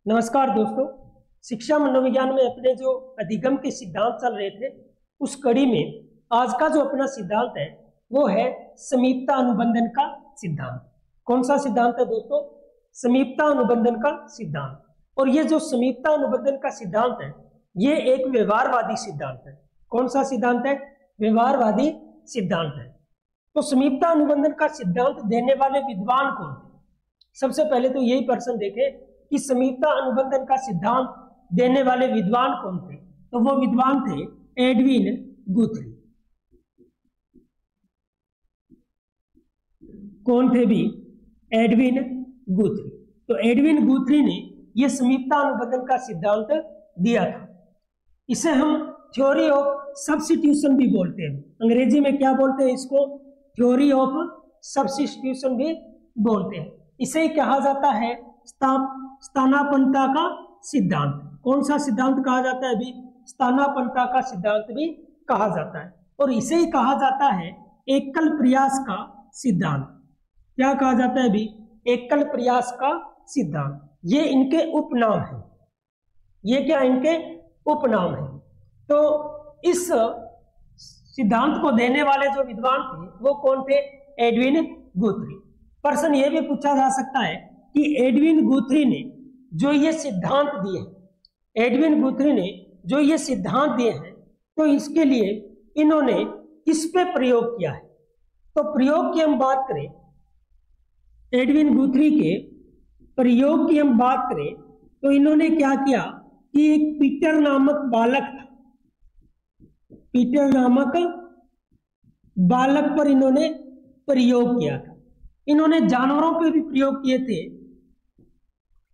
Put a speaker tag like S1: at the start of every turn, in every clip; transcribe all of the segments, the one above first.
S1: नमस्कार दोस्तों, शिक्षा मनोविज्ञान में अपने जो अधिगम के सिद्धांत चल रहे थे उस कड़ी में आज का जो अपना सिद्धांत है वो है समीपता अनुबंधन का सिद्धांत। कौन सा सिद्धांत है दोस्तों? समीपता अनुबंधन का सिद्धांत। और ये जो समीपता अनुबंधन का सिद्धांत है ये एक व्यवहारवादी सिद्धांत है। कौन सा सिद्धांत है? व्यवहारवादी सिद्धांत है। तो समीपता अनुबंधन का सिद्धांत देने वाले विद्वान कौन थे? सबसे पहले तो यही प्रश्न देखें कि समीपता अनुबंधन का सिद्धांत देने वाले विद्वान कौन थे। तो वो विद्वान थे एडविन गुथरी। कौन थे भी? एडविन गुथरी। तो एडविन गुथरी ने यह समीपता अनुबंधन का सिद्धांत दिया था। इसे हम थ्योरी ऑफ सब्स्टिट्यूशन भी बोलते हैं। अंग्रेजी में क्या बोलते हैं इसको? थ्योरी ऑफ सब्स्टिट्यूशन भी बोलते हैं। इसे ही कहा जाता है स्थानापन्नता का सिद्धांत। कौन सा सिद्धांत कहा जाता है अभी? स्थानापन्नता का सिद्धांत भी कहा जाता है। और इसे ही कहा जाता है एकल प्रयास का सिद्धांत। क्या कहा जाता है अभी? एकल प्रयास का सिद्धांत। ये इनके उपनाम है। ये क्या इनके उपनाम है? तो इस सिद्धांत को देने वाले जो विद्वान थे वो कौन थे? एडविन गुथरी। प्रश्न ये भी पूछा जा सकता है कि एडविन गुथरी ने जो ये सिद्धांत दिए हैं, एडविन गुथरी ने जो ये सिद्धांत दिए हैं तो इसके लिए इन्होंने किस पे प्रयोग किया है? तो प्रयोग की हम बात करें, एडविन गुथरी के प्रयोग की हम बात करें तो इन्होंने क्या किया कि एक पीटर नामक बालक था। पीटर नामक बालक पर इन्होंने प्रयोग किया था। इन्होंने जानवरों पर भी प्रयोग किए थे।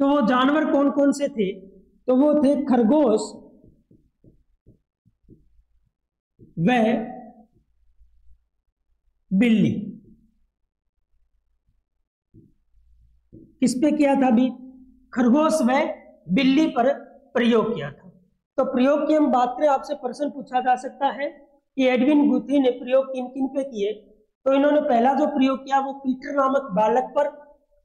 S1: तो वो जानवर कौन कौन से थे? तो वो थे खरगोश व बिल्ली। किस पे किया था अभी? खरगोश व बिल्ली पर प्रयोग किया था। तो प्रयोग की हम बात करें, आपसे प्रश्न पूछा जा सकता है कि एडविन गुथरी ने प्रयोग किन किन पे किए। तो इन्होंने पहला जो प्रयोग किया वो पीटर नामक बालक पर,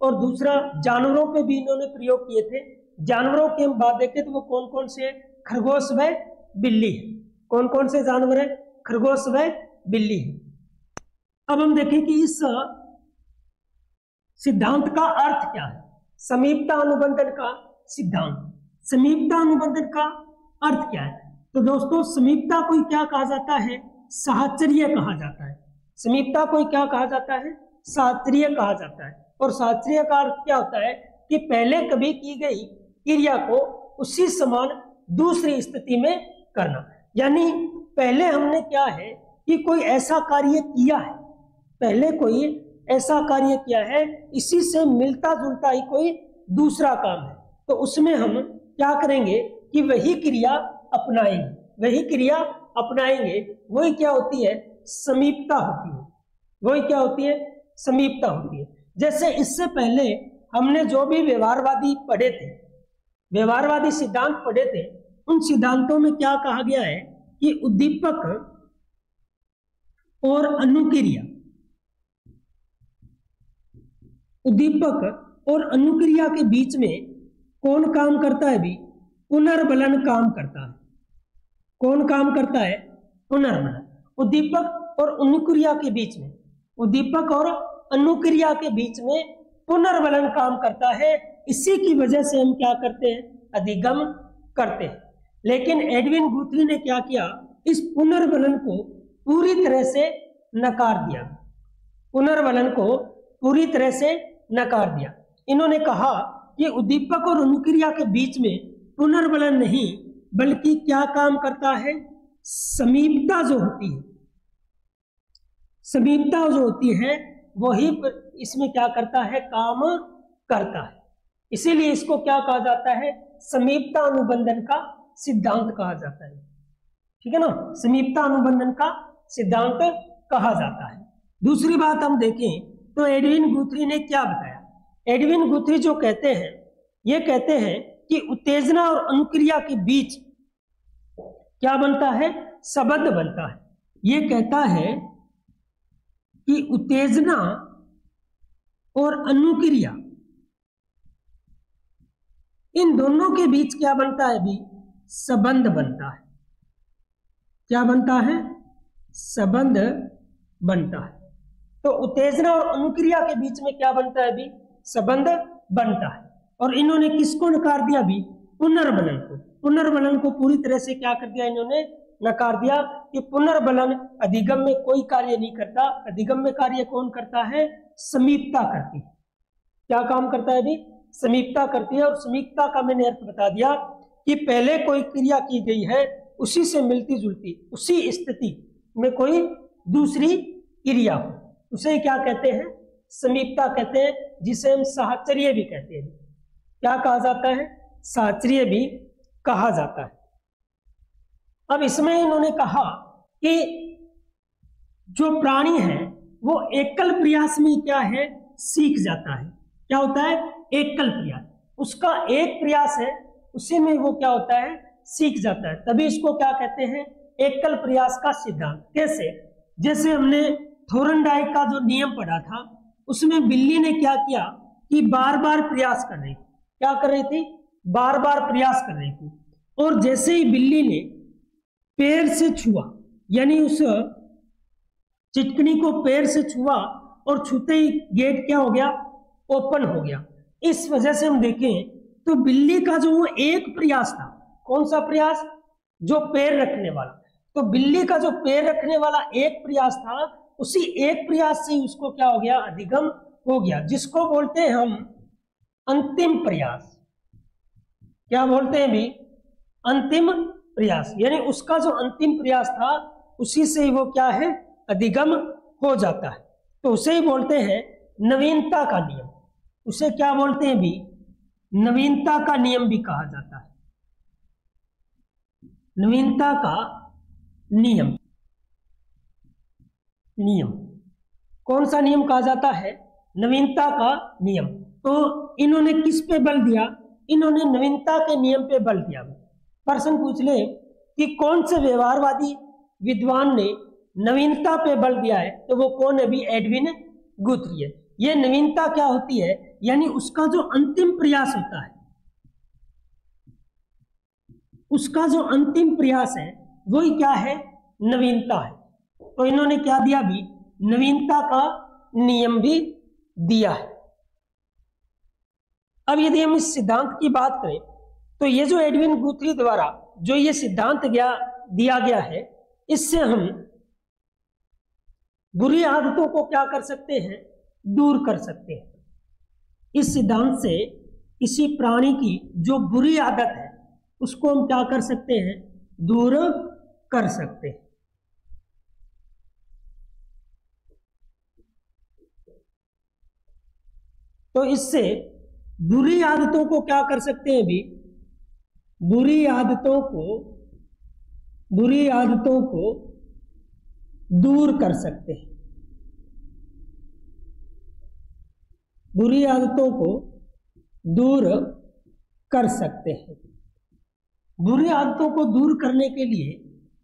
S1: और दूसरा जानवरों पे भी इन्होंने प्रयोग किए थे। जानवरों की हम बात देखें तो वो कौन कौन से? खरगोश व बिल्ली है। कौन कौन से जानवर है? खरगोश व बिल्ली है। अब हम देखें कि इस सिद्धांत का अर्थ क्या है। समीपता अनुबंधन का सिद्धांत, समीपता अनुबंधन का अर्थ क्या है? तो दोस्तों समीपता को क्या कहा जाता है? साहचर्य कहा जाता है। समीपता को क्या कहा जाता है? साहचर्य कहा जाता है। और साहचर्य का अर्थ क्या होता है कि पहले कभी की गई क्रिया को उसी समान दूसरी स्थिति में करना। यानी पहले हमने क्या है कि कोई ऐसा कार्य किया है, पहले कोई ऐसा कार्य किया है, इसी से मिलता जुलता ही कोई दूसरा काम है, तो उसमें हम क्या करेंगे कि वही क्रिया अपनाएंगे, वही क्रिया अपनाएंगे। वही क्या होती है? समीपता होती है। वही क्या होती है? समीपता होती है। जैसे इससे पहले हमने जो भी व्यवहारवादी पढ़े थे, व्यवहारवादी सिद्धांत पढ़े थे, उन सिद्धांतों में क्या कहा गया है कि उद्दीपक और अनुक्रिया, उद्दीपक और अनुक्रिया के बीच में कौन काम करता है भी? पुनर्बलन काम करता है। कौन काम करता है? पुनर्बलन। उद्दीपक और अनुक्रिया के बीच में, उद्दीपक और अनुक्रिया के बीच में पुनर्बलन काम करता है। इसी की वजह से हम क्या करते हैं? अधिगम करते हैं। लेकिन एडविन गुथरी ने क्या किया? इस पुनर्बलन को पूरी तरह से नकार दिया। पुनर्बलन को पूरी तरह से नकार दिया। इन्होंने कहा कि उद्दीपक और अनुक्रिया के बीच में पुनर्बलन नहीं, बल्कि क्या काम करता है? समीपता जो होती है, समीपता जो होती है वही इसमें क्या करता है? काम करता है। इसीलिए इसको क्या कहा जाता है? समीपता अनुबंधन का सिद्धांत कहा जाता है। ठीक है ना? समीपता अनुबंधन का सिद्धांत कहा जाता है। दूसरी बात हम देखें तो एडविन गुथरी ने क्या बताया। एडविन गुथरी जो कहते हैं, ये कहते हैं कि उत्तेजना और अनुक्रिया के बीच क्या बनता है? संबंध बनता है। ये कहता है कि उत्तेजना और अनुक्रिया इन दोनों के बीच क्या बनता है भी? संबंध बनता है। क्या बनता है? संबंध बनता है। तो उत्तेजना और अनुक्रिया के बीच में क्या बनता है भी? संबंध बनता है। और इन्होंने किसको नकार दिया भी? पुनर्बलन को। पुनर्बलन को पूरी तरह से क्या कर दिया इन्होंने? नकार दिया कि पुनर्बलन अधिगम में कोई कार्य नहीं करता। अधिगम में कार्य कौन करता है? समीपता करती है। क्या काम करता है भी? समीपता करती है। और समीपता का मैंने अर्थ बता दिया कि पहले कोई क्रिया की गई है, उसी से मिलती जुलती, उसी स्थिति में कोई दूसरी क्रिया हो, उसे क्या कहते हैं? समीपता कहते हैं, जिसे हम साहचर्य भी कहते हैं। क्या कहा जाता है? साहचर्य भी कहा जाता है। अब इसमें इन्होंने कहा कि जो प्राणी है वो एकल प्रयास में क्या है? सीख जाता है। क्या होता है? एकल प्रयास। उसका एक प्रयास है, उसी में वो क्या होता है? सीख जाता है। तभी इसको क्या कहते हैं? एकल प्रयास का सिद्धांत। कैसे? जैसे हमने थोरनडाइक का जो नियम पढ़ा था, उसमें बिल्ली ने क्या किया कि बार बार प्रयास कर रही थी। क्या कर रही थी? बार बार प्रयास कर रही थी। और जैसे ही बिल्ली ने पैर से छुआ, यानी उस चिटकनी को पैर से छुआ, और छूते ही गेट क्या हो गया? ओपन हो गया। इस वजह से हम देखें तो बिल्ली का जो वो एक प्रयास था, कौन सा प्रयास? जो पैर रखने वाला। तो बिल्ली का जो पैर रखने वाला एक प्रयास था, उसी एक प्रयास से उसको क्या हो गया? अधिगम हो गया, जिसको बोलते हैं हम अंतिम प्रयास। क्या बोलते हैं भी? अंतिम प्रयास। यानी उसका जो अंतिम प्रयास था, उसी से ही वो क्या है? अधिगम हो जाता है। तो उसे ही बोलते हैं नवीनता का नियम। उसे क्या बोलते हैं भी? नवीनता का नियम भी कहा जाता है। नवीनता का नियम। नियम कौन सा नियम कहा जाता है? नवीनता का नियम। तो इन्होंने किस पे बल दिया? इन्होंने नवीनता के नियम पे बल दिया। प्रश्न पूछ ले कि कौन से व्यवहारवादी विद्वान ने नवीनता पे बल दिया है, तो वो कौन है भी? एडविन गुथ्री है। ये नवीनता क्या होती है? यानी उसका जो अंतिम प्रयास होता है, उसका जो अंतिम प्रयास है वही क्या है? नवीनता है। तो इन्होंने क्या दिया भी? नवीनता का नियम भी दिया है। अब यदि हम इस सिद्धांत की बात करें, तो ये जो एडविन गुथ्री द्वारा जो ये सिद्धांत दिया गया है, इससे हम बुरी आदतों को क्या कर सकते हैं? दूर कर सकते हैं। इस सिद्धांत से किसी प्राणी की जो बुरी आदत है, उसको हम क्या कर सकते हैं? दूर कर सकते हैं। तो इससे बुरी आदतों को क्या कर सकते हैं भी? बुरी आदतों को दूर कर सकते हैं। बुरी आदतों को दूर कर सकते हैं। बुरी आदतों को दूर करने के लिए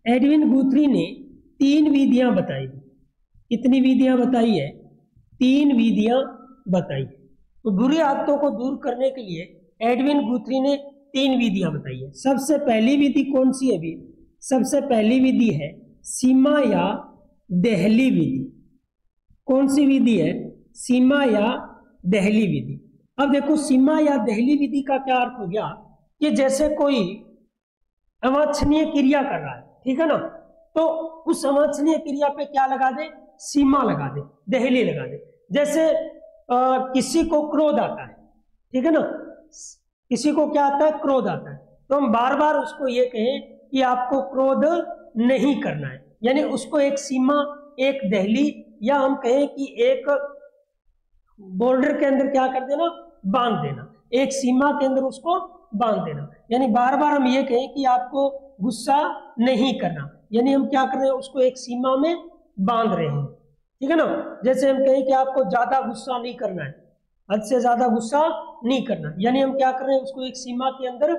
S1: एडविन गुथ्री ने 3 विधियां बताई। कितनी विधियां बताई है? 3 विधियां बताई। तो बुरी आदतों को दूर करने के लिए एडविन गुथ्री ने 3 विधियां बताई है। सबसे पहली विधि कौन सी है भी? सबसे पहली विधि है सीमा या देहली विधि। कौन सी विधि है? सीमा या देहली विधि। अब देखो, सीमा या देहली विधि का क्या अर्थ हो गया कि जैसे कोई अवांछनीय क्रिया कर रहा है, ठीक है ना, तो उस अवांछनीय क्रिया पे क्या लगा दे? सीमा लगा दे, देहली लगा दे। जैसे किसी को क्रोध आता है, ठीक है ना, किसी को क्या आता है? क्रोध आता है। तो हम बार बार उसको ये कहें कि आपको क्रोध नहीं करना है, यानी उसको एक सीमा, एक देहली, या हम कहें कि एक बॉर्डर के अंदर क्या कर देना? बांध देना। एक सीमा के अंदर उसको बांध देना। यानी बार बार हम ये कहें कि आपको गुस्सा नहीं करना, यानी हम क्या कर रहे हैं? उसको एक सीमा में बांध रहे हैं, ठीक है ना। जैसे हम कहें कि आपको ज्यादा गुस्सा नहीं करना है, हद से ज्यादा गुस्सा नहीं करना, यानी हम क्या कर रहे हैं? उसको एक सीमा के अंदर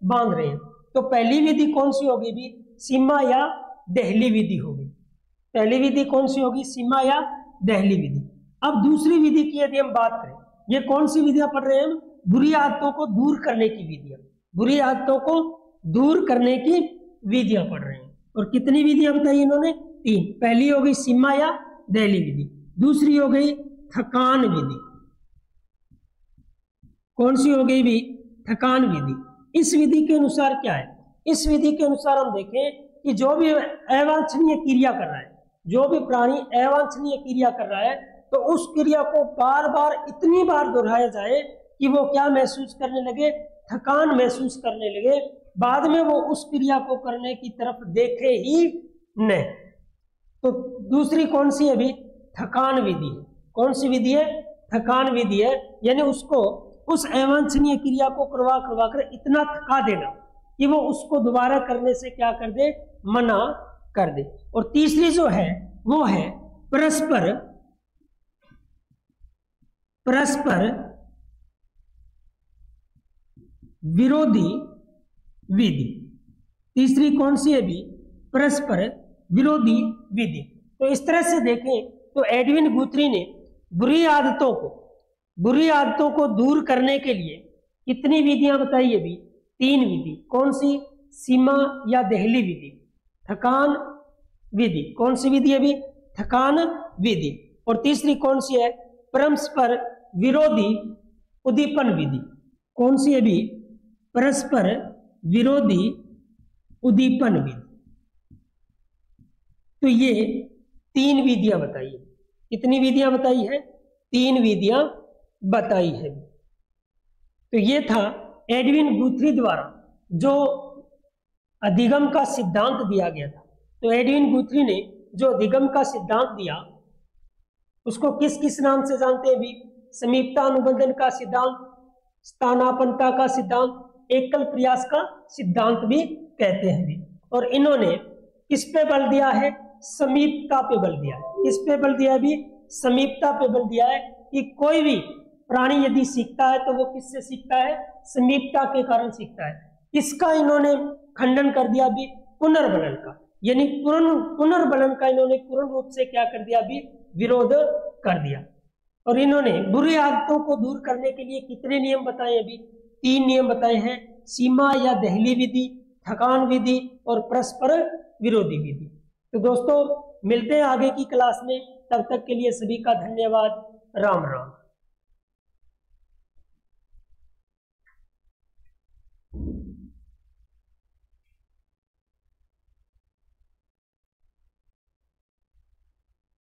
S1: बांध रहे हैं। तो पहली विधि कौन सी होगी भी? सीमा या देहली विधि होगी। पहली विधि कौन सी होगी? सीमा या देहली विधि। अब दूसरी विधि की यदि हम बात करें, ये कौन सी विधियां पढ़ रहे हैं हम? बुरी आदतों को दूर करने की विधियां, बुरी आदतों को दूर करने की विधियां पढ़ रहे हैं। और कितनी विधियां बताई इन्होंने? 3। पहली हो गई सीमा या दहली विधि, दूसरी हो गई थकान विधि, कौन सी हो गई भी? थकान विधि। इस विधि के अनुसार क्या है? इस विधि के अनुसार हम देखें कि जो भी अवांछनीय क्रिया कर रहा है, जो भी प्राणी अवांछनीय क्रिया कर रहा है, तो उस क्रिया को बार बार इतनी बार दोहराया जाए कि वो क्या महसूस करने लगे? थकान महसूस करने लगे, बाद में वो उस क्रिया को करने की तरफ देखे ही नहीं। तो दूसरी कौन सी है भी? थकान विधि है। कौन सी विधि है? थकान विधि है, यानी उसको उस अवांछनीय क्रिया को करवा करवा कर इतना थका देना कि वो उसको दोबारा करने से क्या कर दे? मना कर दे। और तीसरी जो है वो है परस्पर विरोधी विधि। तीसरी कौन सी है भी? परस्पर विरोधी विधि। तो इस तरह से देखें तो एडविन गुथ्री ने बुरी आदतों को दूर करने के लिए कितनी विधियां बताई है भी? 3 विधि। कौन सी? सीमा या दहली विधि, थकान विधि। कौन सी विधि है भी? थकान विधि। और तीसरी कौन सी है? परस्पर विरोधी उद्दीपन विधि। कौन सी है भी? परस्पर विरोधी उद्दीपन विधि। तो ये 3 विधियां बताई है। कितनी विधियां बताई है? 3 विधियां बताई है। तो ये था एडविन गुथ्री द्वारा जो अधिगम का सिद्धांत दिया गया था। तो एडविन गुथ्री ने जो अधिगम का सिद्धांत दिया उसको किस किस नाम से जानते हैं भी? समीपता अनुबंधन का सिद्धांत, स्थानापन्नता का सिद्धांत, एकल प्रयास का सिद्धांत भी कहते हैं भी। और इन्होंने किस पे बल दिया है? समीपता पे बल दिया है। किस पे बल दिया है भी? समीपता पे बल दिया है कि कोई भी प्राणी यदि सीखता है तो वो किससे सीखता है? समीपता के कारण सीखता है। इसका इन्होंने खंडन कर दिया भी पुनर्बलन का, यानी पुनर्बलन का इन्होंने पूर्ण रूप से क्या कर दिया भी? विरोध कर दिया। और इन्होंने बुरी आदतों को दूर करने के लिए कितने नियम बताए अभी? 3 नियम बताए हैं, सीमा या दहली विधि, थकान विधि और परस्पर विरोधी विधि। तो दोस्तों मिलते हैं आगे की क्लास में, तब तक के लिए सभी का धन्यवाद। राम राम।